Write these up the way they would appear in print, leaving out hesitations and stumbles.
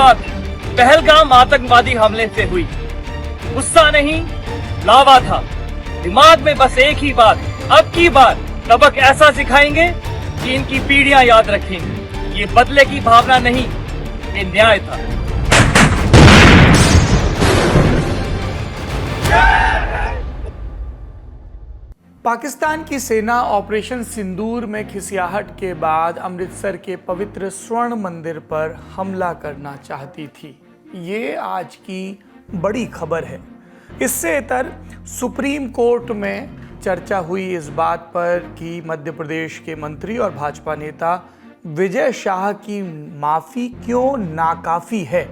शुरुआत पहलगाम आतंकवादी हमले से हुई। गुस्सा नहीं, लावा था। दिमाग में बस एक ही बात, अब की बार सबक ऐसा सिखाएंगे कि इनकी पीढ़ियां याद रखेंगी। ये बदले की भावना नहीं, ये न्याय था। पाकिस्तान की सेना ऑपरेशन सिंदूर में खिसियाहट के बाद अमृतसर के पवित्र स्वर्ण मंदिर पर हमला करना चाहती थी। ये आज की बड़ी खबर है। इससे इतर सुप्रीम कोर्ट में चर्चा हुई इस बात पर कि मध्य प्रदेश के मंत्री और भाजपा नेता विजय शाह की माफ़ी क्यों नाकाफ़ी है।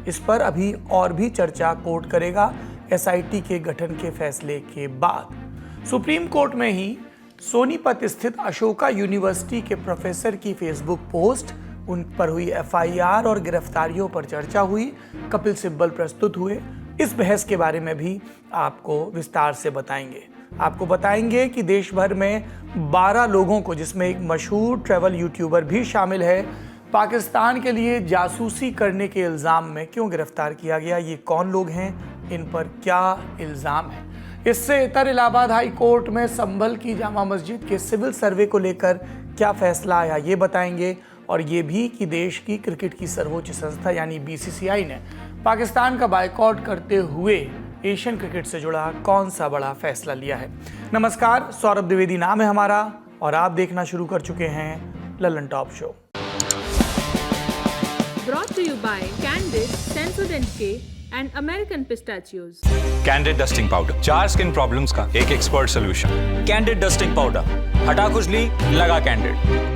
इस पर अभी और भी चर्चा कोर्ट करेगा एसआईटी के गठन के फैसले के बाद। सुप्रीम कोर्ट में ही सोनीपत स्थित अशोका यूनिवर्सिटी के प्रोफेसर की फेसबुक पोस्ट, उन पर हुई एफआईआर और गिरफ्तारियों पर चर्चा हुई। कपिल सिब्बल प्रस्तुत हुए। इस बहस के बारे में भी आपको विस्तार से बताएंगे। आपको बताएंगे कि देश भर में 12 लोगों को, जिसमें एक मशहूर ट्रैवल यूट्यूबर भी शामिल है, पाकिस्तान के लिए जासूसी करने के इल्ज़ाम में क्यों गिरफ्तार किया गया। ये कौन लोग हैं, इन पर क्या इल्ज़ाम है। इससे इतर इलाहाबाद हाई कोर्ट में संभल की जामा मस्जिद के सिविल सर्वे को लेकर क्या फैसला आया, ये बताएंगे। और ये भी कि देश की क्रिकेट की सर्वोच्च संस्था यानी बीसीसीआई ने पाकिस्तान का बायकॉट करते हुए एशियन क्रिकेट से जुड़ा कौन सा बड़ा फैसला लिया है। नमस्कार, सौरभ द्विवेदी नाम है हमारा और आप देखना शुरू कर चुके हैं Lalan top show. Brought to you by Candid, Sensodyne K and American Pistachios. Candid Dusting Powder, 4 skin problems का एक expert solution. Candid Dusting Powder, हटा खुजली, लगा कैंडिड।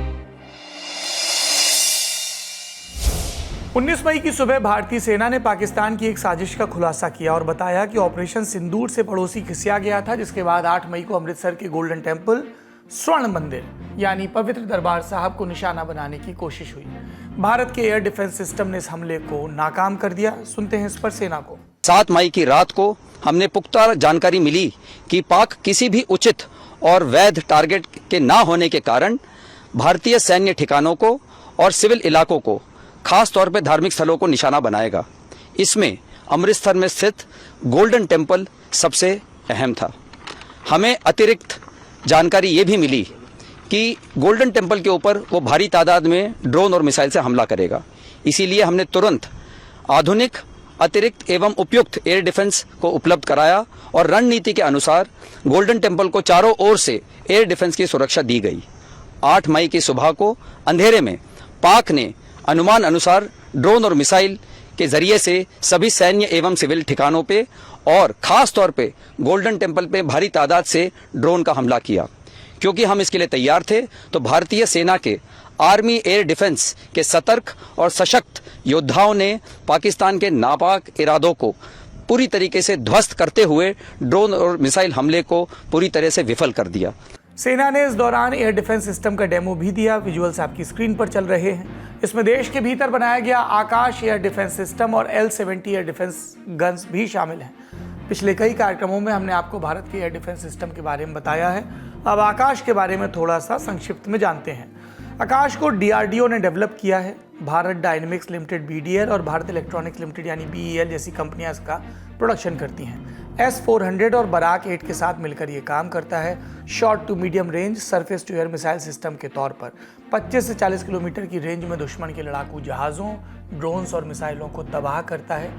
19 मई की सुबह भारतीय सेना ने पाकिस्तान की एक साजिश का खुलासा किया और बताया कि ऑपरेशन सिंदूर से पड़ोसी खिसिया गया था, जिसके बाद 8 मई को अमृतसर के गोल्डन टेम्पल स्वर्ण मंदिर यानी पवित्र दरबार साहब को निशाना बनाने की कोशिश हुई। भारत के एयर डिफेंस सिस्टम ने इस हमले को नाकाम कर दिया। सुनते हैं इस पर सेना को। 7 मई की रात को हमने पुख्ता जानकारी मिली कि पाक किसी भी उचित और वैध टारगेट के ना होने के कारण भारतीय सैन्य ठिकानों को और सिविल इलाकों को, खास तौर पर धार्मिक स्थलों को निशाना बनाएगा। इसमें अमृतसर में स्थित गोल्डन टेम्पल सबसे अहम था। हमें अतिरिक्त जानकारी ये भी मिली कि गोल्डन टेम्पल के ऊपर वो भारी तादाद में ड्रोन और मिसाइल से हमला करेगा। इसीलिए हमने तुरंत आधुनिक, अतिरिक्त एवं उपयुक्त एयर डिफेंस को उपलब्ध कराया और रणनीति के अनुसार गोल्डन टेम्पल को चारों ओर से एयर डिफेंस की सुरक्षा दी गई। 8 मई की सुबह को अंधेरे में पाक ने अनुमान अनुसार ड्रोन और मिसाइल के जरिए से सभी सैन्य एवं सिविल ठिकानों पे और खास तौर पे गोल्डन टेम्पल पे भारी तादाद से ड्रोन का हमला किया। क्योंकि हम इसके लिए तैयार थे, तो भारतीय सेना के आर्मी एयर डिफेंस के सतर्क और सशक्त योद्धाओं ने पाकिस्तान के नापाक इरादों को पूरी तरीके से ध्वस्त करते हुए ड्रोन और मिसाइल हमले को पूरी तरह से विफल कर दिया। सेना ने इस दौरान एयर डिफेंस सिस्टम का डेमो भी दिया। विजुअल्स आपकी स्क्रीन पर चल रहे हैं। इसमें देश के भीतर बनाया गया आकाश एयर डिफेंस सिस्टम और L-70 एयर डिफेंस गन्स भी शामिल हैं। पिछले कई कार्यक्रमों में हमने आपको भारत के एयर डिफेंस सिस्टम के बारे में बताया है। अब आकाश के बारे में थोड़ा सा संक्षिप्त में जानते हैं। आकाश को DRDO ने डेवलप किया है। भारत डायनेमिक्स लिमिटेड BDL और भारत इलेक्ट्रॉनिक्स लिमिटेड यानी BEL जैसी कंपनियां इसका प्रोडक्शन करती हैं। S-400 और बराक 8 के साथ मिलकर ये काम करता है। Short to medium range surface to air missile system के तौर पर 25 से 40 किलोमीटर की रेंज में दुश्मन के लड़ाकू जहाज़ों, ड्रोन्स और मिसाइलों को तबाह करता है।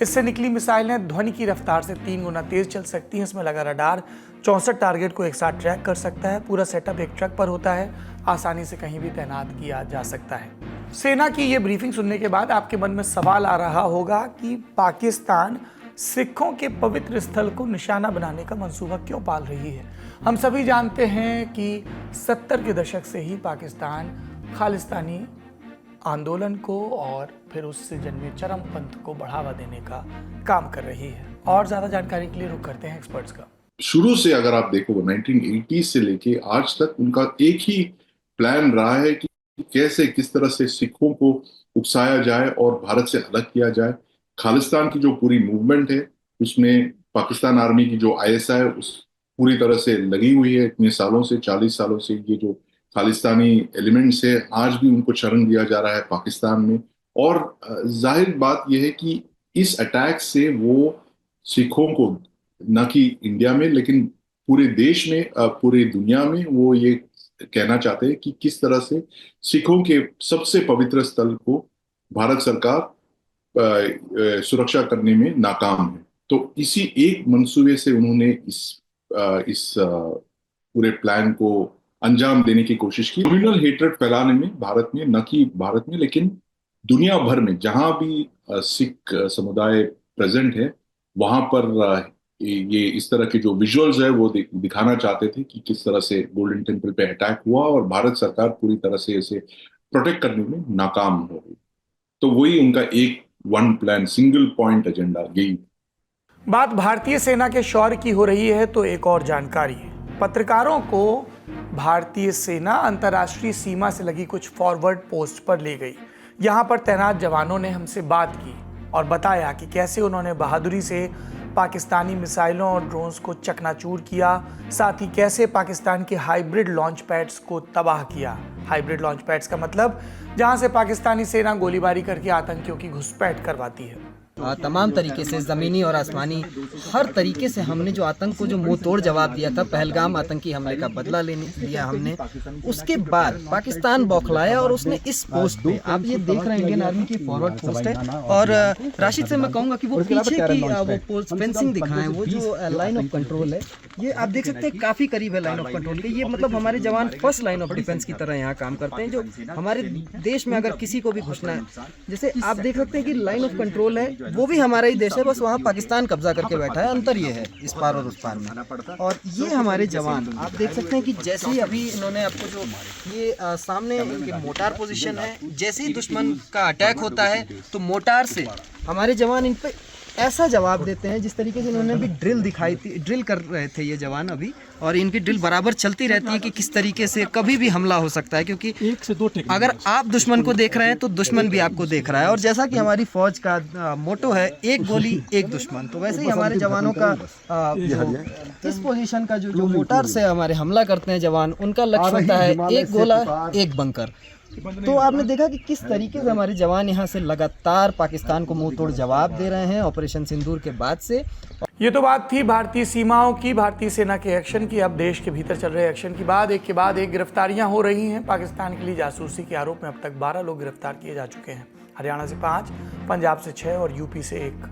इससे निकली मिसाइलें ध्वनि की रफ्तार से 3 गुना तेज चल सकती हैं। इसमें लगा रडार 64 टारगेट को एक साथ ट्रैक कर सकता है। पूरा सेटअप एक ट्रक पर होता है, आसानी से कहीं भी तैनात किया जा सकता है। सेना की ये ब्रीफिंग सुनने के बाद आपके मन में सवाल आ रहा होगा कि पाकिस्तान सिखों के पवित्र स्थल को निशाना बनाने का मंसूबा क्यों पाल रही है। हम सभी जानते हैं कि 70 के दशक से ही पाकिस्तान खालिस्तानी आंदोलन को और फिर उससे जन्मे चरमपंथ को बढ़ावा देने का काम कर रही है। और ज्यादा जानकारी के लिए रुख करते हैं एक्सपर्ट्स का। शुरू से अगर आप देखो 1980 से लेके आज तक उनका एक ही प्लान रहा है कि कैसे किस तरह से सिखों को उकसाया जाए और भारत से अलग किया जाए। खालिस्तान की जो पूरी मूवमेंट है उसमें पाकिस्तान आर्मी की जो ISI है उस पूरी तरह से लगी हुई है। इतने सालों से 40 सालों से ये जो खालिस्तानी एलिमेंट्स है आज भी उनको शरण दिया जा रहा है पाकिस्तान में। और जाहिर बात यह है कि इस अटैक से वो सिखों को, न कि इंडिया में लेकिन पूरे देश में, पूरी दुनिया में, वो ये कहना चाहते हैं कि किस तरह से सिखों के सबसे पवित्र स्थल को भारत सरकार सुरक्षा करने में नाकाम है। तो इसी एक मंसूबे से उन्होंने इस पूरे प्लान को अंजाम देने की कोशिश की, कम्युनल हेट्रेड फैलाने में भारत में, न कि भारत में लेकिन दुनिया भर में जहां भी सिख समुदाय प्रेजेंट है वहां पर ये इस तरह के जो विजुअल्स है वो दिखाना चाहते थे कि किस तरह से गोल्डन टेम्पल पे अटैक हुआ और भारत सरकार पूरी तरह से इसे प्रोटेक्ट करने में नाकाम हो गई। तो वही उनका एक one plan, single point agenda यही। बात भारतीय सेना के शौर्य की हो रही है तो एक और जानकारी है। पत्रकारों को भारतीय सेना अंतर्राष्ट्रीय सीमा से लगी कुछ फॉरवर्ड पोस्ट पर ले गई। यहाँ पर तैनात जवानों ने हमसे बात की और बताया कि कैसे उन्होंने बहादुरी से पाकिस्तानी मिसाइलों और ड्रोन्स को चकनाचूर किया, साथ ही कैसे पाकिस्तान के हाइब्रिड लॉन्च पैड्स को तबाह किया। हाइब्रिड लॉन्च पैड्स का मतलब जहां से पाकिस्तानी सेना गोलीबारी करके आतंकियों की घुसपैठ करवाती है। तमाम तरीके से ज़मीनी और आसमानी हर तरीके से हमने जो आतंक को जो मुंह तोड़ जवाब दिया था, पहलगाम आतंकी हमले का बदला लिया हमने। उसके बाद पाकिस्तान बौखलाया और उसने इस पोस्ट पे, आप ये देख रहे हैं इंडियन आर्मी की फॉरवर्ड पोस्ट है, और राशिद से मैं कहूँगा कि वो पीछे की वो पोस्ट फेंसिंग दिखाएं, वो जो लाइन ऑफ कंट्रोल है ये आप देख सकते हैं काफ़ी करीब है लाइन ऑफ कंट्रोल के। ये मतलब हमारे जवान फर्स्ट लाइन ऑफ डिफेंस की तरह यहाँ काम करते हैं। जो हमारे देश में अगर किसी को भी घुसना है, जैसे आप देख सकते हैं कि लाइन ऑफ कंट्रोल है वो भी हमारा ही देश है, बस वहाँ पाकिस्तान कब्जा करके बैठा है। अंतर ये है इस पार और उस पार में। और ये हमारे जवान आप देख सकते हैं कि जैसे ही अभी इन्होंने आपको जो ये सामने इनके मोटार पोजीशन है, जैसे ही दुश्मन का अटैक होता है तो मोटार से हमारे जवान इन पे ऐसा जवाब देते हैं जिस तरीके से इन्होंने भी ड्रिल दिखाई थी, ड्रिल कर रहे थे ये जवान अभी, और इनकी ड्रिल बराबर चलती रहती है कि किस तरीके से कभी भी हमला हो सकता है, क्योंकि 1 से 2 अगर आप दुश्मन को देख रहे हैं तो दुश्मन भी आपको देख रहा है। और जैसा कि हमारी फौज का मोटो है, एक गोली एक दुश्मन, तो वैसे ही हमारे जवानों का इस पोजीशन का जो मोटार से हमारे हमला करते हैं जवान, उनका लक्ष्य होता है एक गोला एक बंकर। तो आपने देखा कि किस तरीके से हमारे जवान यहाँ से लगातार पाकिस्तान को मुंह तोड़ जवाब दे रहे हैं ऑपरेशन सिंदूर के बाद से। ये तो बात थी भारतीय सीमाओं की, भारतीय सेना के एक्शन की। अब देश के भीतर चल रहे एक्शन की बात एक के बाद एक गिरफ्तारियां हो रही हैं। पाकिस्तान के लिए जासूसी के आरोप में अब तक 12 लोग गिरफ्तार किए जा चुके हैं। हरियाणा से 5, पंजाब से 6 और यूपी से 1।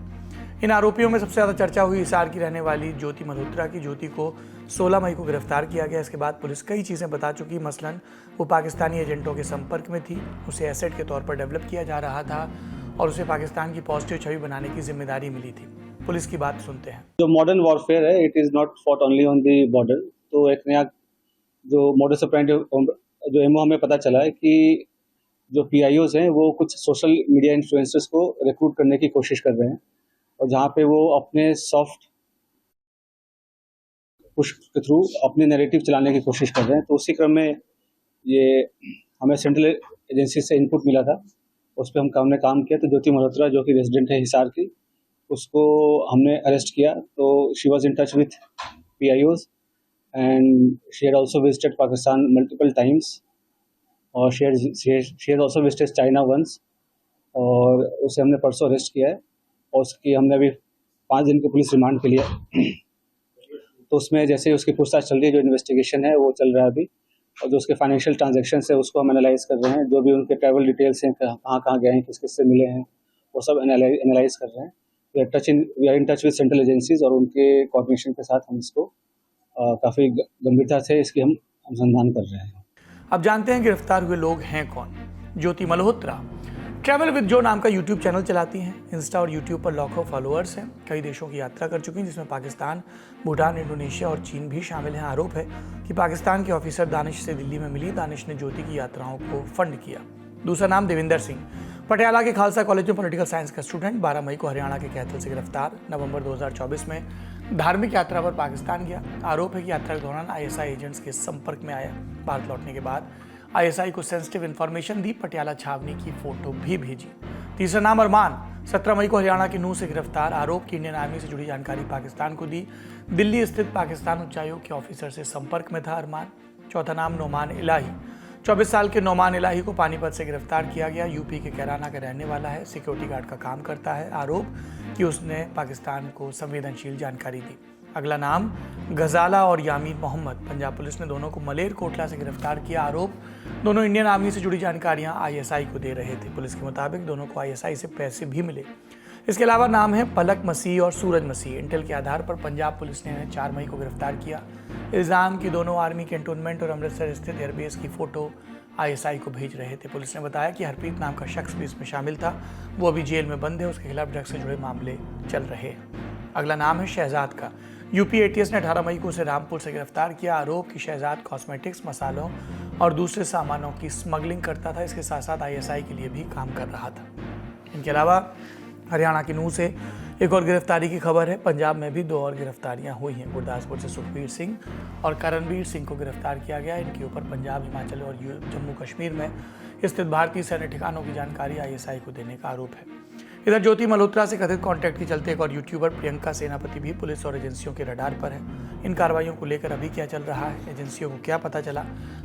इन आरोपियों में सबसे ज़्यादा चर्चा हुई हिसार की रहने वाली ज्योति मल्होत्रा की। ज्योति को 16 मई को गिरफ्तार किया गया। इसके बाद पुलिस कई चीज़ें बता चुकी, मसलन वो पाकिस्तानी एजेंटों के संपर्क में थी, उसे एसेट के तौर पर डेवलप किया जा रहा था और उसे पाकिस्तान की पॉजिटिव छवि बनाने की जिम्मेदारी मिली थी। पुलिस की बात सुनते हैं। जो मॉडर्न वॉरफेयर है, it is not fought only on the border. तो एक नया जो मॉडस ऑपरेंडी जो एमओ हमें पता चला है कि जो पीआईओज हैं वो कुछ सोशल मीडिया इन्फ्लुएंसर्स को रिक्रूट करने की कोशिश कर रहे हैं, और जहाँ पे वो अपने सॉफ्ट पुश के थ्रू अपने नैरेटिव चलाने की कोशिश कर रहे हैं। तो उसी क्रम में ये हमें सेंट्रल एजेंसी से इनपुट मिला था, उस पर हमने काम किया। तो ज्योति मल्होत्रा जो कि रेजिडेंट है हिसार की, उसको हमने अरेस्ट किया। तो she was in touch with PIOs and she had also visited Pakistan multiple times, और she had also visited China once, और उसे हमने परसों अरेस्ट किया है और उसकी हमने अभी 5 दिन के पुलिस रिमांड के लिए। तो उसमें जैसे उसकी पूछताछ चल रही है, जो इन्वेस्टिगेशन है वो चल रहा है अभी, और जो उसके फाइनेंशियल ट्रांजैक्शंस है उसको हम एनालाइज कर रहे हैं। जो भी उनके ट्रैवल डिटेल्स हैं, कहाँ गए हैं, किस किस से मिले हैं, वो सब एनालाइज कर रहे हैं। We are in touch with central agencies, और उनके कोऑर्डिनेशन के साथ हम इसको काफ़ी गंभीरता से इसकी हम अनुसंधान कर रहे हैं। अब जानते हैं गिरफ्तार हुए लोग हैं कौन। ज्योति मल्होत्रा ट्रैवल विद जो नाम का यूट्यूब चैनल चलाती हैं। इंस्टा और यूट्यूब पर लाखों फॉलोअर्स हैं। कई देशों की यात्रा कर चुकी हैं, जिसमें पाकिस्तान, भूटान, इंडोनेशिया और चीन भी शामिल हैं। आरोप है कि पाकिस्तान के ऑफिसर दानिश से दिल्ली में मिली। दानिश ने ज्योति की यात्राओं को फंड किया। दूसरा नाम देविंदर सिंह, पटियाला के खालसा कॉलेज में पॉलिटिकल साइंस का स्टूडेंट। 12 मई को हरियाणा के कैथल से गिरफ्तार। नवंबर 2024 में धार्मिक यात्रा पर पाकिस्तान गया। आरोप है कि यात्रा के दौरान आईएसआई एजेंट्स के संपर्क में आया। भारत लौटने के बाद आईएसआई को सेंसिटिव इन्फॉर्मेशन दी, पटियाला छावनी की फोटो भी भेजी। तीसरा नाम अरमान, 17 मई को हरियाणा के नूंह से गिरफ्तार। आरोप की इंडियन आर्मी से जुड़ी जानकारी पाकिस्तान को दी। दिल्ली स्थित पाकिस्तान उच्चायोग के ऑफिसर से संपर्क में था अरमान। चौथा नाम नोमान इलाही, 24 साल के नौमान इलाही को पानीपत से गिरफ्तार किया गया। यूपी के कैराना का रहने वाला है, सिक्योरिटी गार्ड का काम करता है। आरोप कि उसने पाकिस्तान को संवेदनशील जानकारी दी। अगला नाम गजाला और यामीन मोहम्मद। पंजाब पुलिस ने दोनों को मलेर कोटला से गिरफ्तार किया। आरोप दोनों इंडियन आर्मी से जुड़ी जानकारियां आईएसआई को दे रहे थे। पुलिस के मुताबिक दोनों को आईएसआई से पैसे भी मिले। इसके अलावा नाम है पलक मसीह और सूरज मसीह। इंटेल के आधार पर पंजाब पुलिस ने इन्हें 4 मई को गिरफ्तार किया। इल्ज़ाम कि दोनों आर्मी कैंटोनमेंट और अमृतसर स्थित एयरबेस की फ़ोटो आईएसआई को भेज रहे थे। पुलिस ने बताया कि हरप्रीत नाम का शख्स भी इसमें शामिल था। वो अभी जेल में बंद है। उसके खिलाफ ड्रग्स से जुड़े मामले चल रहे हैं। अगला नाम है शहजाद का। यूपी एटीएस ने 18 मई को उसे रामपुर से गिरफ्तार किया। आरोप कि शहजाद कॉस्मेटिक्स, मसालों और दूसरे सामानों की स्मगलिंग करता था। इसके साथ साथ आईएसआई के लिए भी काम कर रहा था। इनके अलावा हरियाणा की नूंह से एक और गिरफ्तारी की खबर है। पंजाब में भी 2 और गिरफ्तारियां हुई हैं। गुरदासपुर से सुखबीर सिंह और करणवीर सिंह को गिरफ्तार किया गया। इनके ऊपर पंजाब, हिमाचल और जम्मू कश्मीर में स्थित भारतीय सैन्य ठिकानों की जानकारी आईएसआई को देने का आरोप है। इधर ज्योति मल्होत्रा से कथित कॉन्टैक्ट के चलते एक और यूट्यूबर प्रियंका सेनापति भी पुलिस और एजेंसियों के रडार पर है। इन कार्रवाइयों को लेकर अभी क्या चल रहा है, एजेंसियों को क्या पता चला,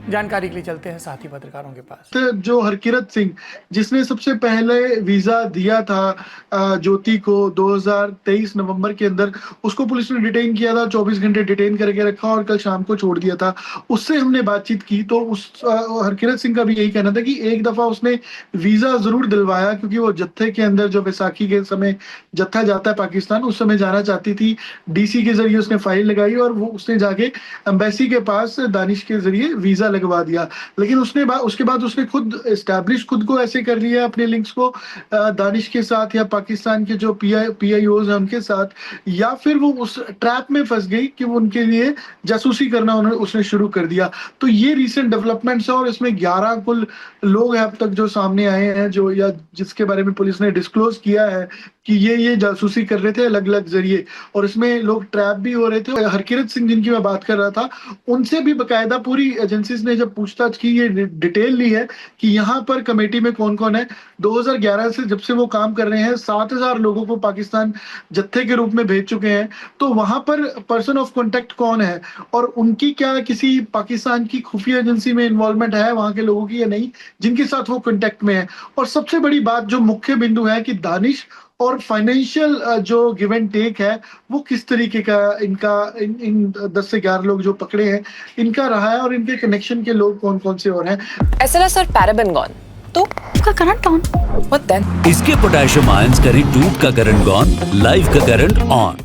जानकारी के लिए चलते हैं साथी पत्रकारों के पास। जो हरकिरत सिंह जिसने सबसे पहले वीजा दिया था ज्योति को 2023 नवंबर के अंदर, उसको पुलिस ने डिटेन किया था। 24 घंटे डिटेन करके रखा और कल शाम को छोड़ दिया था। उससे हमने बातचीत की तो उस हरकिरत सिंह का भी यही कहना था कि एक दफा उसने वीजा जरूर दिलवाया, क्योंकि वो जत्थे के अंदर जो बैसाखी के समय जत्था जाता है पाकिस्तान, उस समय जाना चाहती थी। डीसी के जरिए उसने फाइल लगाई और वो उसने जाके एम्बेसी के पास दानिश के जरिए वीजा लगवा दिया। लेकिन उसके बाद उसने खुद एस्टैब्लिश खुद को ऐसे कर लिया अपने लिंक्स को दानिश के साथ या पाकिस्तान के जो पीआईओज हैं उनके साथ, या फिर वो उस ट्रैप में फंस गई कि वो उनके लिए जासूसी करना उसने शुरू कर दिया। तो ये रिसेंट डेवलपमेंट्स है और इसमें 11 कुल लोग हैं अब तक जो सामने आए हैं, जो या जिसके बारे में पुलिस ने डिस्क्लोज किया है कि ये जासूसी कर रहे थे अलग अलग जरिए, और इसमें लोग ट्रैप भी हो रहे थे। हरकिरत सिंह जिनकी मैं बात कर रहा था, उनसे भी बकायदा पूरी एजेंसीज ने जब पूछताछ की, ये डिटेल ली है कि यहाँ पर कमेटी में कौन कौन है। 2011 से जब से वो काम कर रहे हैं 7000 लोगों को पाकिस्तान जत्थे के रूप में भेज चुके हैं। तो वहां पर पर्सन ऑफ कॉन्टेक्ट कौन है और उनकी क्या किसी पाकिस्तान की खुफिया एजेंसी में इन्वॉल्वमेंट है वहां के लोगों की या नहीं, जिनके साथ वो कॉन्टेक्ट में है। और सबसे बड़ी बात जो मुख्य बिंदु है कि दानिश और फाइनेंशियल जो गिव एंड टेक है वो किस तरीके का इन 10 से 11 लोग जो पकड़े हैं इनका रहा है, और इनके कनेक्शन के लोग कौन कौन से और हैं। SLS और पैराबेन गॉन तो उसका करंट ऑन। What then? इसके पोटेशियम आयंस करें ट्यूब का करंट गॉन, लाइव का करंट ऑन।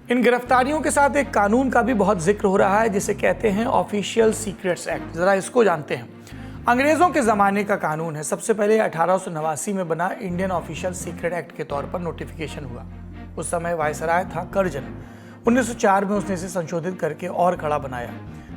इन गिरफ्तारियों के साथ एक कानून का भी बहुत जिक्र हो रहा है जिसे कहते हैं ऑफिशियल सीक्रेट्स एक्ट। जरा इसको जानते हैं। अंग्रेजों के ज़माने का कानून है। सबसे पहले 1889 में बना इंडियन ऑफिशियल सीक्रेट एक्ट के तौर पर नोटिफिकेशन हुआ। उस समय वायसराय था कर्जन। 1904 में उसने इसे संशोधित करके और कड़ा बनाया।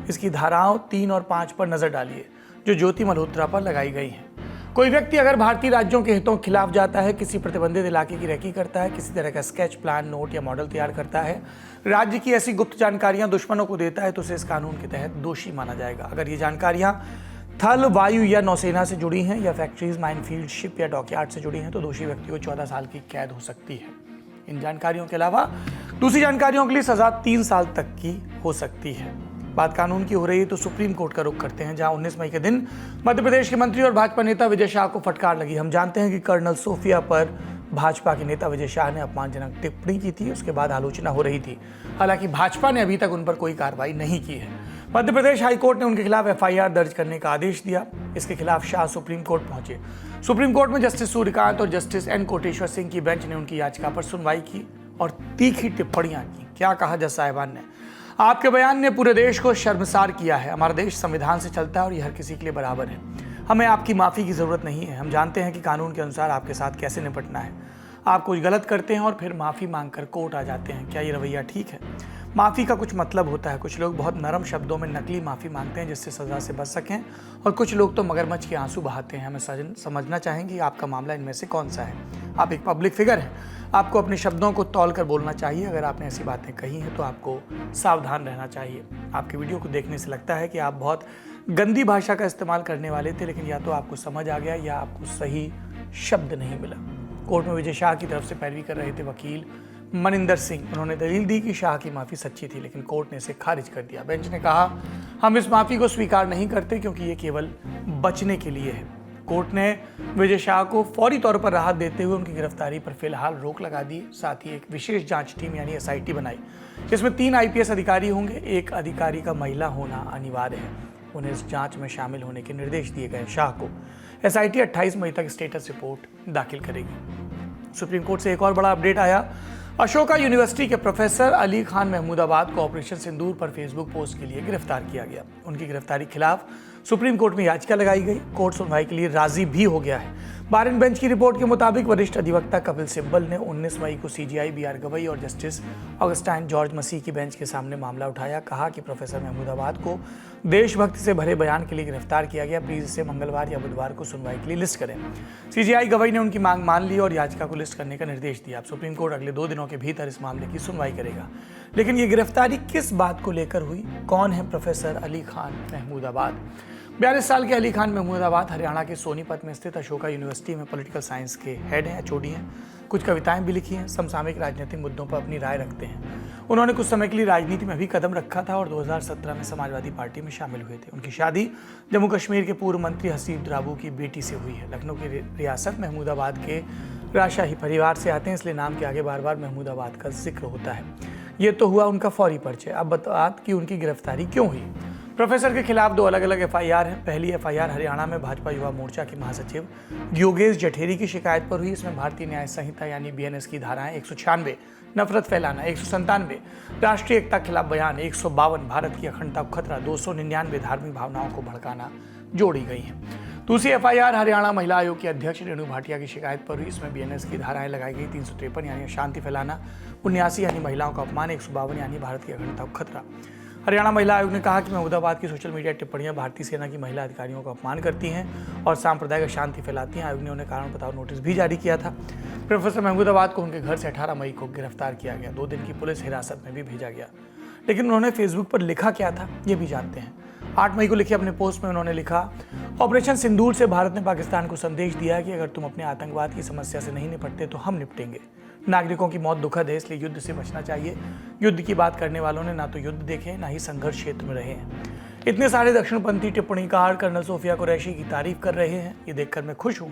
इसकी धाराओं 3 और 5 पर नजर डालिए जो ज्योति मल्होत्रा पर लगाई गई हैं। कोई व्यक्ति अगर भारतीय राज्यों के हितों के खिलाफ जाता है, किसी प्रतिबंधित इलाके की रेकी करता है, किसी तरह का स्केच, प्लान, नोट या मॉडल तैयार करता है, राज्य की ऐसी गुप्त जानकारियां दुश्मनों को देता है, तो उसे इस कानून के तहत दोषी माना जाएगा। अगर ये जानकारियां थल, वायु या नौसेना से जुड़ी हैं या फैक्ट्रीज, माइनफील्ड, शिप या डॉकयार्ड से जुड़ी हैं, तो दोषी व्यक्ति को 14 साल की कैद हो सकती है। इन जानकारियों के अलावा दूसरी जानकारियों के लिए सजा 3 साल तक की हो सकती है। बात कानून की हो रही है तो सुप्रीम कोर्ट का रुख करते हैं, जहां 19 मई के दिन मध्य प्रदेश के मंत्री और भाजपा नेता विजय शाह को फटकार लगी। हम जानते हैं कि कर्नल सोफिया पर भाजपा के नेता विजय शाह ने अपमानजनक टिप्पणी की थी, उसके बाद आलोचना हो रही थी। हालांकि भाजपा ने अभी तक उन पर कोई कार्रवाई नहीं की है। मध्य प्रदेश हाईकोर्ट ने उनके खिलाफ FIR दर्ज करने का आदेश दिया। इसके खिलाफ शाह सुप्रीम कोर्ट पहुंचे। सुप्रीम कोर्ट में जस्टिस सूर्यकांत और जस्टिस N कोटेश्वर सिंह की बेंच ने उनकी याचिका पर सुनवाई की और तीखी टिप्पणियां की। क्या कहा जज साहिबान ने? आपके बयान ने पूरे देश को शर्मसार किया है। हमारा देश संविधान से चलता है और ये हर किसी के लिए बराबर है। हमें आपकी माफ़ी की ज़रूरत नहीं है। हम जानते हैं कि कानून के अनुसार आपके साथ कैसे निपटना है। आप कुछ गलत करते हैं और फिर माफ़ी मांगकर कोर्ट आ जाते हैं। क्या ये रवैया ठीक है? माफ़ी का कुछ मतलब होता है। कुछ लोग बहुत नरम शब्दों में नकली माफ़ी मांगते हैं जिससे सज़ा से बच सकें, और कुछ लोग तो मगरमच्छ के आंसू बहाते हैं। हमें समझना चाहेंगे आपका मामला इनमें से कौन सा है। आप एक पब्लिक फिगर हैं, आपको अपने शब्दों को तौल कर बोलना चाहिए। अगर आपने ऐसी बातें कही हैं तो आपको सावधान रहना चाहिए। आपकी वीडियो को देखने से लगता है कि आप बहुत गंदी भाषा का इस्तेमाल करने वाले थे, लेकिन या तो आपको समझ आ गया या आपको सही शब्द नहीं मिला। कोर्ट में विजय शाह की तरफ से पैरवी कर रहे थे वकील मनिंदर सिंह। उन्होंने दलील दी कि शाह की माफ़ी सच्ची थी, लेकिन कोर्ट ने इसे खारिज कर दिया। बेंच ने कहा, हम इस माफ़ी को स्वीकार नहीं करते क्योंकि ये केवल बचने के लिए है। कोर्ट ने विजय शाह को फौरी तौर पर राहत देते हुए उनकी गिरफ्तारी पर फिलहाल रोक लगा दी। साथ ही एक विशेष जांच टीम यानी SIT बनाई, जिसमें 3 IPS अधिकारी होंगे। एक अधिकारी का महिला होना अनिवार्य है। उन्हें इस जांच में शामिल होने के निर्देश दिए गए। शाह को SIT 28 मई तक स्टेटस रिपोर्ट दाखिल करेगी। सुप्रीम कोर्ट से एक और बड़ा अपडेट आया। अशोका यूनिवर्सिटी के प्रोफेसर अली खान महमूदाबाद को ऑपरेशन सिंदूर पर फेसबुक पोस्ट के लिए गिरफ्तार किया गया। उनकी गिरफ्तारी के खिलाफ सुप्रीम कोर्ट में याचिका लगाई गई। कोर्ट सुनवाई के लिए राजी भी हो गया है। बार एंड बेंच की रिपोर्ट के मुताबिक वरिष्ठ अधिवक्ता कपिल सिब्बल ने 19 मई को CJI BR गवई और जस्टिस ऑगस्टाइन जॉर्ज मसीह की बेंच के सामने मामला उठाया। कहा कि प्रोफेसर महमूदाबाद को देशभक्ति से भरे बयान के लिए गिरफ्तार किया गया। प्लीज इसे मंगलवार या बुधवार को सुनवाई के लिए लिस्ट करें। CJI गवई ने उनकी मांग मान ली और याचिका को लिस्ट करने का निर्देश दिया। अब सुप्रीम कोर्ट अगले 2 दिनों के भीतर इस मामले की सुनवाई करेगा। लेकिन ये गिरफ्तारी किस बात को लेकर हुई? कौन है प्रोफेसर अली खान महमूदाबाद? 42 साल के अली खान महमूदाबाद हरियाणा के सोनीपत में स्थित अशोका यूनिवर्सिटी में पॉलिटिकल साइंस के हेड हैं, HOD हैं। कुछ कविताएं भी लिखी हैं। समसामयिक राजनीतिक मुद्दों पर अपनी राय रखते हैं। उन्होंने कुछ समय के लिए राजनीति में भी कदम रखा था और 2017 में समाजवादी पार्टी में शामिल हुए थे। उनकी शादी जम्मू कश्मीर के पूर्व मंत्री हसीब द्राबू की बेटी से हुई है। लखनऊ की रियासत महमूदाबाद के राजशाही परिवार से आते हैं, इसलिए नाम के आगे बार बार महमूदाबाद का जिक्र होता है। ये तो हुआ उनका फौरी परिचय। अब बात कि उनकी गिरफ्तारी क्यों हुई। प्रोफेसर के खिलाफ 2 अलग अलग FIR हैं। पहली FIR हरियाणा में भाजपा युवा मोर्चा के महासचिव योगेश जठेरी की शिकायत पर हुई। इसमें भारतीय न्याय संहिता यानी BNS की धाराएं 196 नफरत फैलाना, 197 राष्ट्रीय एकता खिलाफ बयान, 152 भारत की अखंडता को खतरा, 299 धार्मिक भावनाओं को भड़काना जोड़ी गई हैं। दूसरी FIR हरियाणा महिला आयोग की अध्यक्ष रेणु भाटिया की शिकायत पर हुई। इसमें BNS की धाराएं लगाई गई, 353 यानी अशांति फैलाना, 79 यानी महिलाओं का अपमान, 152 यानी भारत की अखंडता को खतरा। हरियाणा महिला आयोग ने कहा कि महमूदाबाद की सोशल मीडिया टिप्पणियां भारतीय सेना की महिला अधिकारियों का अपमान करती हैं और सांप्रदायिक अशांति फैलाती हैं। आयोग ने उन्हें कारण बताओ नोटिस भी जारी किया था। प्रोफेसर महमूदाबाद को उनके घर से 18 मई को गिरफ्तार किया गया। 2 दिन की पुलिस हिरासत में भी भेजा गया। लेकिन उन्होंने फेसबुक पर लिखा क्या था, ये भी जानते हैं। 8 मई को लिखे अपने पोस्ट में उन्होंने लिखा, ऑपरेशन सिंदूर से भारत ने पाकिस्तान को संदेश दिया कि अगर तुम अपने आतंकवाद की समस्या से नहीं निपटते तो हम निपटेंगे। नागरिकों की मौत दुखद है, इसलिए युद्ध से बचना चाहिए। युद्ध की बात करने वालों ने ना तो युद्ध देखे, ना ही संघर्ष क्षेत्र में रहे हैं। इतने सारे दक्षिणपंथी टिप्पणीकार कर्नल सोफिया कुरैशी की तारीफ कर रहे हैं, ये देखकर मैं खुश हूँ।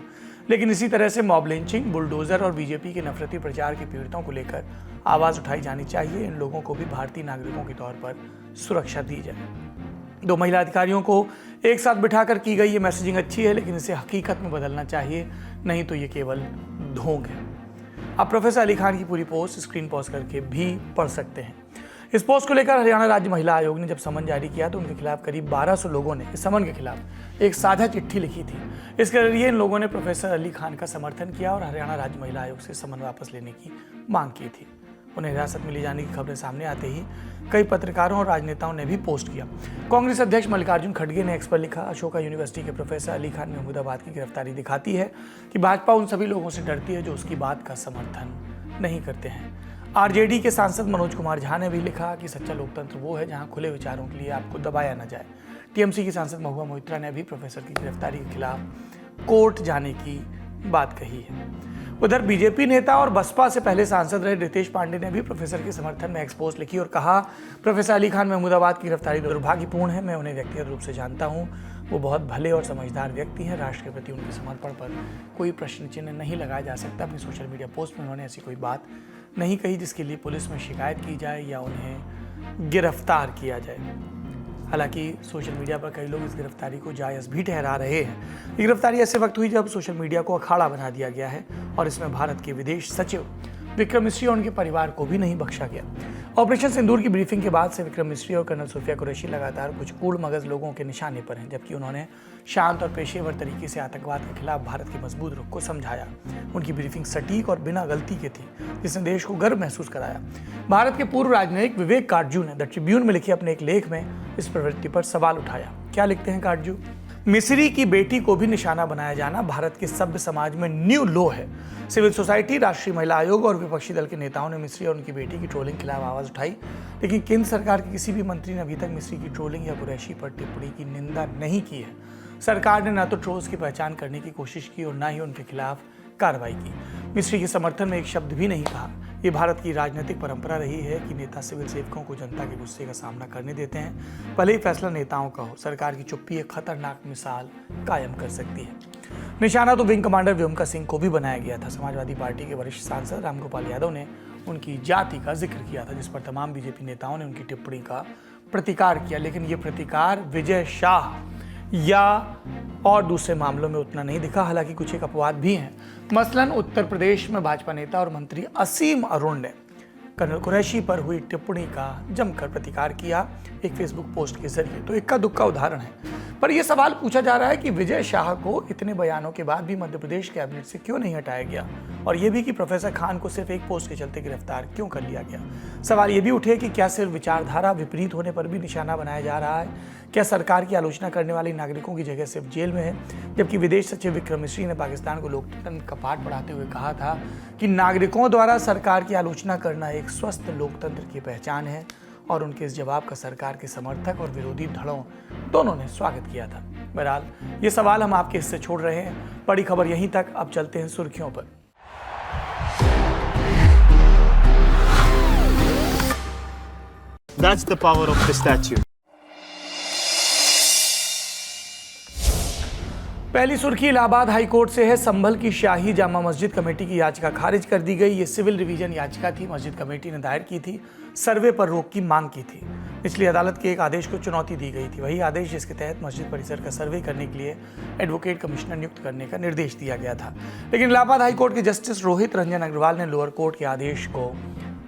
लेकिन इसी तरह से मॉब लिंचिंग, बुलडोजर और बीजेपी के नफरती प्रचार के पीड़ितों को लेकर आवाज़ उठाई जानी चाहिए। इन लोगों को भी भारतीय नागरिकों के तौर पर सुरक्षा दी जाए। 2 महिला अधिकारियों को एक साथ बिठाकर की गई ये मैसेजिंग अच्छी है, लेकिन इसे हकीकत में बदलना चाहिए, नहीं तो ये केवल ढोंग है। आप प्रोफेसर अली खान की पूरी पोस्ट स्क्रीन पॉज करके भी पढ़ सकते हैं। इस पोस्ट को लेकर हरियाणा राज्य महिला आयोग ने जब समन जारी किया तो उनके खिलाफ करीब 1200 लोगों ने इस समन के खिलाफ एक साझा चिट्ठी लिखी थी। इसके जरिए इन लोगों ने प्रोफेसर अली खान का समर्थन किया और हरियाणा राज्य महिला आयोग से समन वापस लेने की मांग की थी। उन्हें हिरासत में ले जाने की खबरें सामने आते ही कई पत्रकारों और राजनेताओं ने भी पोस्ट किया। कांग्रेस अध्यक्ष मल्लिकार्जुन खड़गे ने एक्स पर लिखा, अशोका यूनिवर्सिटी के प्रोफेसर अली खान महमूदाबाद की गिरफ्तारी दिखाती है कि भाजपा उन सभी लोगों से डरती है जो उसकी बात का समर्थन नहीं करते हैं। RJD के सांसद मनोज कुमार झा ने भी लिखा कि सच्चा लोकतंत्र वो है जहां खुले विचारों के लिए आपको दबाया न जाए। TMC की सांसद महुआ मोहित्रा ने भी प्रोफेसर की गिरफ्तारी के खिलाफ कोर्ट जाने की बात कही है। उधर बीजेपी नेता और बसपा से पहले सांसद रहे रितेश पांडे ने भी प्रोफेसर के समर्थन में एक्सपोज लिखी और कहा, प्रोफेसर अली खान महमूदाबाद की गिरफ्तारी दुर्भाग्यपूर्ण है। मैं उन्हें व्यक्तिगत रूप से जानता हूं। वो बहुत भले और समझदार व्यक्ति हैं। राष्ट्र के प्रति उनके समर्पण पर कोई प्रश्न चिन्ह नहीं लगाया जा सकता। अपनी सोशल मीडिया पोस्ट में उन्होंने ऐसी कोई बात नहीं कही जिसके लिए पुलिस में शिकायत की जाए या उन्हें गिरफ्तार किया जाए। हालांकि सोशल मीडिया पर कई लोग इस गिरफ्तारी को जायज़ भी ठहरा रहे हैं। ये गिरफ्तारी ऐसे वक्त हुई जब सोशल मीडिया को अखाड़ा बना दिया गया है और इसमें भारत के विदेश सचिव विक्रम मिश्री और उनके परिवार को भी नहीं बख्शा गया। ऑपरेशन सिंदूर की ब्रीफिंग के बाद से विक्रम मिश्री और कर्नल सोफिया कुरैशी लगातार कुछ कूड़ मगज लोगों के निशाने पर हैं, जबकि उन्होंने शांत और पेशेवर तरीके से आतंकवाद के खिलाफ भारत के मजबूत रुख को समझाया। उनकी ब्रीफिंग सटीक और बिना गलती के थी, जिसने देश को गर्व महसूस कराया। भारत के पूर्व राजनयिक विवेक काटजू ने द ट्रिब्यून में लिखे अपने एक लेख में इस प्रवृत्ति पर सवाल उठाया। क्या लिखते हैं काटजू? मिस्री की बेटी को भी निशाना बनाया जाना भारत के सभ्य समाज में न्यू लो है। सिविल सोसाइटी, राष्ट्रीय महिला आयोग और विपक्षी दल के नेताओं ने मिस्री और उनकी बेटी की ट्रोलिंग के खिलाफ आवाज उठाई, लेकिन केंद्र सरकार के किसी भी मंत्री ने अभी तक मिस्री की ट्रोलिंग या कुरैशी पर टिप्पणी की निंदा नहीं की है। सरकार ने न तो ट्रोल्स की पहचान करने की कोशिश की और न ही उनके खिलाफ कार्रवाई की। मिस्री के समर्थन में एक शब्द भी नहीं कहा। ये भारत की राजनीतिक परंपरा रही है कि नेता सिविल सेवकों को जनता के गुस्से का सामना करने देते हैं। भले ही फैसला नेताओं का हो, सरकार की चुप्पी एक खतरनाक मिसाल कायम कर सकती है। निशाना तो विंग कमांडर व्योमका सिंह को भी बनाया गया था। समाजवादी पार्टी के वरिष्ठ सांसद रामगोपाल यादव ने उनकी जाति का जिक्र किया था, जिस पर तमाम बीजेपी नेताओं ने उनकी टिप्पणी का प्रतिकार किया। लेकिन ये प्रतिकार विजय शाह या और दूसरे मामलों में उतना नहीं दिखा। हालांकि कुछ एक अपवाद भी हैं। मसलन उत्तर प्रदेश में भाजपा नेता और मंत्री असीम अरुण ने कर्नल कुरैशी पर हुई टिप्पणी का जमकर प्रतिकार किया एक फेसबुक पोस्ट के जरिए। तो इक्का दुक्का उदाहरण है। पर यह सवाल पूछा जा रहा है कि विजय शाह को इतने बयानों के बाद भी मध्य प्रदेश कैबिनेट से क्यों नहीं हटाया गया, और यह भी कि प्रोफेसर खान को सिर्फ एक पोस्ट के चलते गिरफ्तार क्यों कर लिया गया। सवाल यह भी उठे कि क्या सिर्फ विचारधारा विपरीत होने पर भी निशाना बनाया जा रहा है? क्या सरकार की आलोचना करने वाले नागरिकों की जगह सिर्फ जेल में है? जबकि विदेश सचिव विक्रम मिश्री ने पाकिस्तान को लोकतंत्र का पाठ पढ़ाते हुए कहा था कि नागरिकों द्वारा सरकार की आलोचना करना एक स्वस्थ लोकतंत्र की पहचान है, और उनके इस जवाब का सरकार के समर्थक और विरोधी धड़ों दोनों ने स्वागत किया था। बहरहाल ये सवाल हम आपके हिस्से छोड़ रहे हैं। बड़ी खबर यहीं तक, अब चलते हैं सुर्खियों पर। That's the power of the statue. पहली सुर्खी इलाहाबाद हाईकोर्ट से है। संभल की शाही जामा मस्जिद कमेटी की याचिका खारिज कर दी गई। ये सिविल रिवीजन याचिका थी, मस्जिद कमेटी ने दायर की थी, सर्वे पर रोक की मांग की थी। निचली अदालत के एक आदेश को चुनौती दी गई थी, वही आदेश जिसके तहत मस्जिद परिसर का सर्वे करने के लिए एडवोकेट कमिश्नर नियुक्त करने का निर्देश दिया गया था। लेकिन इलाहाबाद हाईकोर्ट के जस्टिस रोहित रंजन अग्रवाल ने लोअर कोर्ट के आदेश को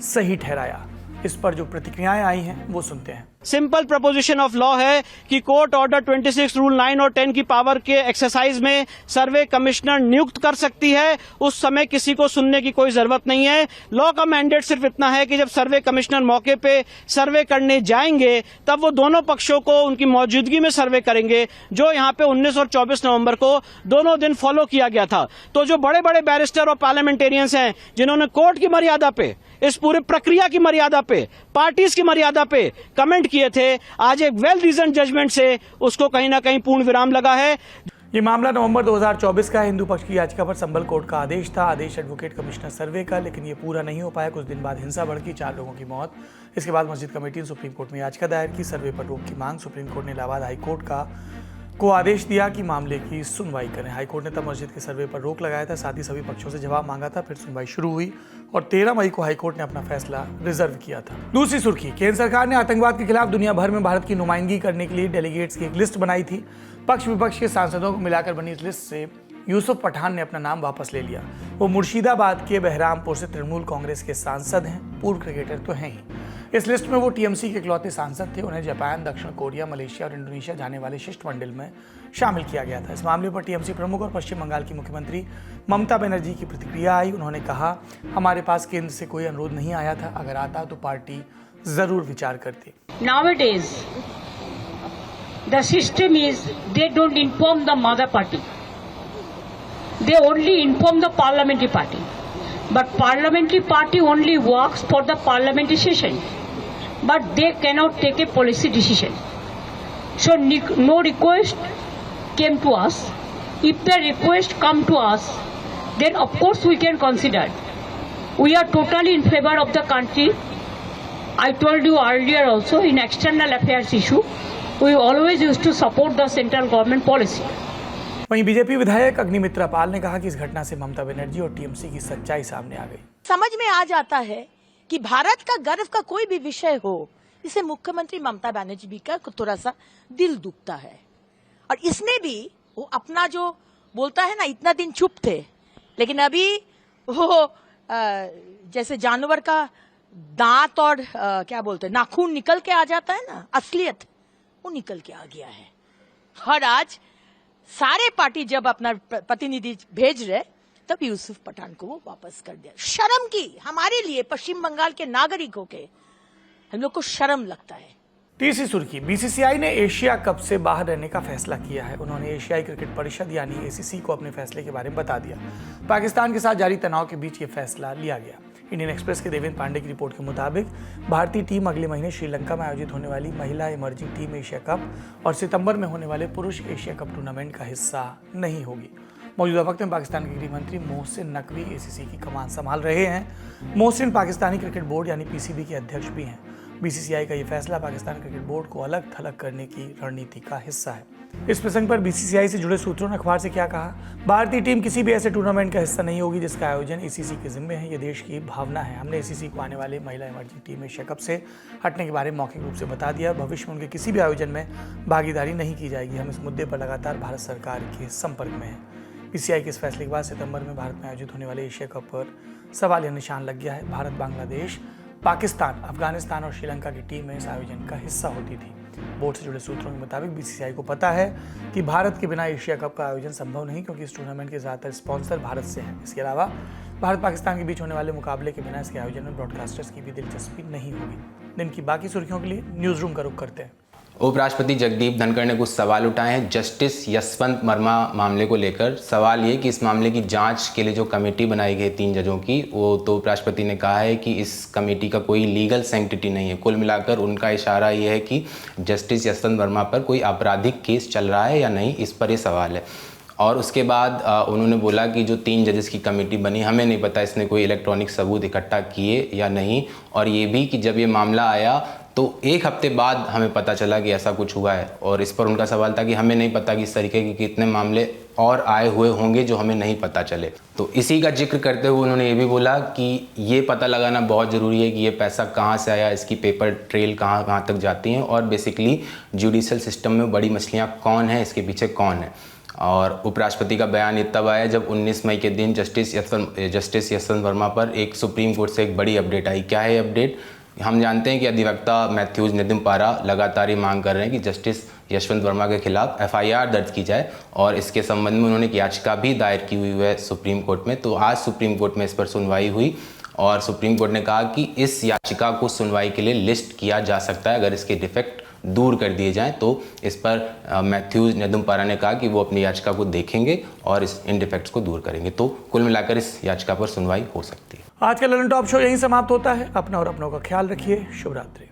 सही ठहराया। इस पर जो प्रतिक्रियाएं आई हैं वो सुनते हैं। सिंपल प्रपोजिशन ऑफ लॉ है कि कोर्ट ऑर्डर 26 रूल 9 और 10 की पावर के एक्सरसाइज में सर्वे कमिश्नर नियुक्त कर सकती है। उस समय किसी को सुनने की कोई जरूरत नहीं है। लॉ का मैंडेट सिर्फ इतना है कि जब सर्वे कमिश्नर मौके पे सर्वे करने जाएंगे तब वो दोनों पक्षों को उनकी मौजूदगी में सर्वे करेंगे, जो यहाँ पे 19 और 24 नवंबर को दोनों दिन फॉलो किया गया था। तो जो बड़े बड़े बैरिस्टर और पार्लियामेंटेरियंस हैं जिन्होंने कोर्ट की मर्यादा पे, इस पूरे प्रक्रिया की मर्यादा पे, पार्टीज की मर्यादा पे कमेंट किए थे, आज एक वेल रीजन जजमेंट से उसको कहीं ना कहीं पूर्ण विराम लगा है। ये मामला नवंबर 2024 का हिंदू पक्ष की याचिका पर संभल कोर्ट का आदेश था, आदेश एडवोकेट कमिश्नर सर्वे का, लेकिन ये पूरा नहीं हो पाया। कुछ दिन बाद हिंसा भड़की, 4 लोगों की मौत। इसके बाद मस्जिद कमेटी ने सुप्रीम कोर्ट में याचिका दायर की, सर्वे पर रोक की मांग। सुप्रीम कोर्ट ने इलाहाबाद हाईकोर्ट को आदेश दिया कि मामले की सुनवाई करें। हाईकोर्ट ने तब मस्जिद के सर्वे पर रोक लगाया था, साथ ही सभी पक्षों से जवाब मांगा था। फिर सुनवाई शुरू हुई और 13 मई को हाईकोर्ट ने अपना फैसला रिजर्व किया था। दूसरी सुर्खी, केंद्र सरकार ने आतंकवाद के खिलाफ दुनिया भर में भारत की नुमाइंदगी करने के लिए डेलीगेट्स की एक लिस्ट बनाई थी। पक्ष विपक्ष के सांसदों को मिलाकर बनी इस लिस्ट से यूसुफ पठान ने अपना नाम वापस ले लिया। वो मुर्शिदाबाद के बहरामपुर से तृणमूल कांग्रेस के सांसद हैं, पूर्व क्रिकेटर तो हैं ही। इस लिस्ट में वो टीएमसी के इकलौते सांसद थे। उन्हें जापान, दक्षिण कोरिया, मलेशिया और इंडोनेशिया जाने वाले शिष्टमंडल में शामिल किया गया था। इस मामले पर टीएमसी प्रमुख और पश्चिम बंगाल की मुख्यमंत्री ममता बनर्जी की प्रतिक्रिया आई। उन्होंने कहा, हमारे पास केंद्र से कोई अनुरोध नहीं आया था, अगर आता तो पार्टी जरूर विचार करती। Nowadays, the system is they don't inform the mother party. They only inform the parliamentary party. But parliamentary party only works for the parliamentary session. But they cannot take a policy decision. So no request came to us. If the request come to us, then of course we can consider. We are totally in favor of the country. I told you earlier also, in external affairs issue, we always used to support the central government policy. वहीं BJP विधायक अग्निमित्रा पाल ने कहा कि इस घटना से ममता बनर्जी और TMC की सच्चाई सामने आ गई। समझ में आ जाता है कि भारत का गर्व का कोई भी विषय हो, इसे मुख्यमंत्री ममता बनर्जी भी का थोड़ा सा दिल दुखता है। और इसमें भी वो अपना जो बोलता है ना, इतना दिन चुप थे, लेकिन अभी वो जैसे जानवर का दांत और क्या बोलते हैं नाखून निकल के आ जाता है ना, असलियत वो निकल के आ गया है। और आज सारे पार्टी जब अपना प्रतिनिधि भेज रहे, तब यूसुफ पठान को वो वापस कर दिया। शर्म की हमारे लिए, पश्चिम बंगाल के नागरिकों के, हम लोग को शर्म लगता है। तीसरी सुर्खी, बीसीसीआई ने एशिया कप से बाहर रहने का फैसला किया है। उन्होंने एशियाई क्रिकेट परिषद यानी एसीसी को अपने फैसले के बारे में बता दिया। पाकिस्तान के साथ जारी तनाव के बीच ये फैसला लिया गया। इंडियन एक्सप्रेस के देवेंद्र पांडे की रिपोर्ट के मुताबिक भारतीय टीम अगले महीने श्रीलंका में आयोजित होने वाली महिला इमर्जिंग टीम एशिया कप और सितंबर में होने वाले पुरुष एशिया कप टूर्नामेंट का हिस्सा नहीं होगी। मौजूदा वक्त में पाकिस्तान के गृह मंत्री मोहसिन नकवी ACC की कमान संभाल रहे हैं। मोहसिन पाकिस्तानी क्रिकेट बोर्ड यानी PCB के अध्यक्ष भी हैं। BCCI का ये फैसला पाकिस्तान क्रिकेट बोर्ड को अलग थलग करने की रणनीति का हिस्सा है। इस प्रसंग पर BCCI से जुड़े सूत्रों ने अखबार से क्या कहा? भारतीय टीम किसी भी ऐसे टूर्नामेंट का हिस्सा नहीं होगी जिसका आयोजन ACC के जिम्मे है। ये देश की भावना है। हमने ACC को आने वाले महिला इमर्जिंग टीम में शेकअप से हटने के बारे में मौखिक रूप से बता दिया। भविष्य में उनके किसी भी आयोजन में भागीदारी नहीं की जाएगी। हम इस मुद्दे पर लगातार भारत सरकार के संपर्क में हैं। BCCI के इस फैसले के बाद सितंबर में भारत में आयोजित होने वाले एशिया कप पर सवालिया निशान लग गया है। भारत, बांग्लादेश, पाकिस्तान, अफगानिस्तान और श्रीलंका की टीमें इस आयोजन का हिस्सा होती थी। बोर्ड से जुड़े सूत्रों के मुताबिक BCCI को पता है कि भारत के बिना एशिया कप का आयोजन संभव नहीं, क्योंकि इस टूर्नामेंट के ज़्यादातर स्पॉन्सर भारत से हैं। इसके अलावा भारत पाकिस्तान के बीच होने वाले मुकाबले के बिना इसके आयोजन में ब्रॉडकास्टर्स की भी दिलचस्पी नहीं होगी। दिन की बाकी सुर्खियों के लिए न्यूज़ रूम का रुख करते हैं। उपराष्ट्रपति जगदीप धनखड़ ने कुछ सवाल उठाए हैं जस्टिस यशवंत वर्मा मामले को लेकर। सवाल ये कि इस मामले की जांच के लिए जो कमेटी बनाई गई 3 जजों की, वो तो उपराष्ट्रपति ने कहा है कि इस कमेटी का कोई लीगल सैंक्टिटी नहीं है। कुल मिलाकर उनका इशारा ये है कि जस्टिस यशवंत वर्मा पर कोई आपराधिक केस चल रहा है या नहीं, इस पर ये सवाल है। और उसके बाद उन्होंने बोला कि जो 3 जजेस की कमेटी बनी, हमें नहीं पता इसने कोई इलेक्ट्रॉनिक सबूत इकट्ठा किए या नहीं, और ये भी कि जब ये मामला आया तो 1 हफ्ते बाद हमें पता चला कि ऐसा कुछ हुआ है। और इस पर उनका सवाल था कि हमें नहीं पता कि इस तरीके के कितने मामले और आए हुए होंगे जो हमें नहीं पता चले। तो इसी का जिक्र करते हुए उन्होंने ये भी बोला कि ये पता लगाना बहुत ज़रूरी है कि ये पैसा कहाँ से आया, इसकी पेपर ट्रेल कहाँ तक जाती हैं, और बेसिकली जुडिशल सिस्टम में बड़ी मछलियाँ कौन है, इसके पीछे कौन है। और उपराष्ट्रपति का बयान ये तब आया जब 19 मई के दिन जस्टिस यशवंत वर्मा पर एक सुप्रीम कोर्ट से एक बड़ी अपडेट आई। क्या है अपडेट? हम जानते हैं कि अधिवक्ता मैथ्यूज निदुम्पारा लगातार ये मांग कर रहे हैं कि जस्टिस यशवंत वर्मा के खिलाफ FIR दर्ज की जाए, और इसके संबंध में उन्होंने एक याचिका भी दायर की हुई है सुप्रीम कोर्ट में। तो आज सुप्रीम कोर्ट में इस पर सुनवाई हुई और सुप्रीम कोर्ट ने कहा कि इस याचिका को सुनवाई के लिए लिस्ट किया जा सकता है अगर इसके डिफेक्ट दूर कर दिए जाएं। तो इस पर मैथ्यूज निदुम्पारा ने कहा कि वो अपनी याचिका को देखेंगे और इन डिफेक्ट्स को दूर करेंगे। तो कुल मिलाकर इस याचिका पर सुनवाई हो सकती है। आज का ललन टॉप शो यहीं समाप्त होता है। अपना और अपनों का ख्याल रखिए। शुभ रात्रि।